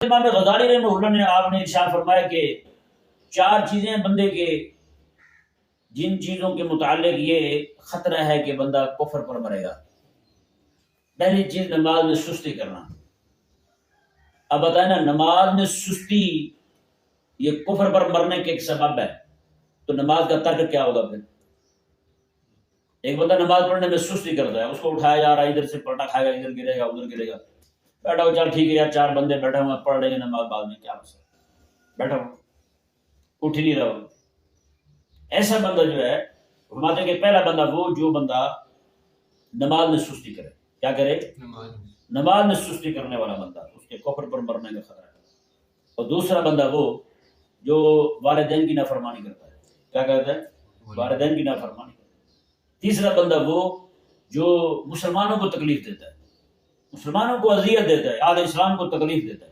इमाम गज़ाली रहमतुल्लाह ने आपने इरशाद फरमाया कि चार चीजें बंदे के, जिन चीजों के मुतालिक ये खतरा है कि बंदा कुफर पर मरेगा। पहली चीज नमाज में सुस्ती करना। अब बताए ना, नमाज में सुस्ती ये कुफर पर मरने के एक सबब है, तो नमाज का तर्क क्या होगा फिर? एक बंदा नमाज पढ़ने में सुस्ती करता है, उसको उठाया जा रहा है, इधर से पलटा खाएगा, इधर गिरेगा उधर गिरेगा, बैठा हो चल ठीक है यार, चार बंदे बैठे हुए पढ़ रहे हैं नमाज, बाद में क्या मसला, बैठा हो, उठ ही नहीं रहा हो। ऐसा बंदा जो है, फरमाते कि पहला बंदा वो जो बंदा नमाज में सुस्ती करे। क्या करे? नमाज में सुस्ती करने वाला बंदा, उसके कुफ्र पर मरने का खतरा है। और दूसरा बंदा वो जो वालिदैन की नाफरमानी करता है। क्या कहता है? वालिदैन की नाफरमानी करता है। तीसरा बंदा वो जो मुसलमानों को तकलीफ देता है, मुसलमानों को अजियत देता है, आले इस्लाम को तकलीफ देता है।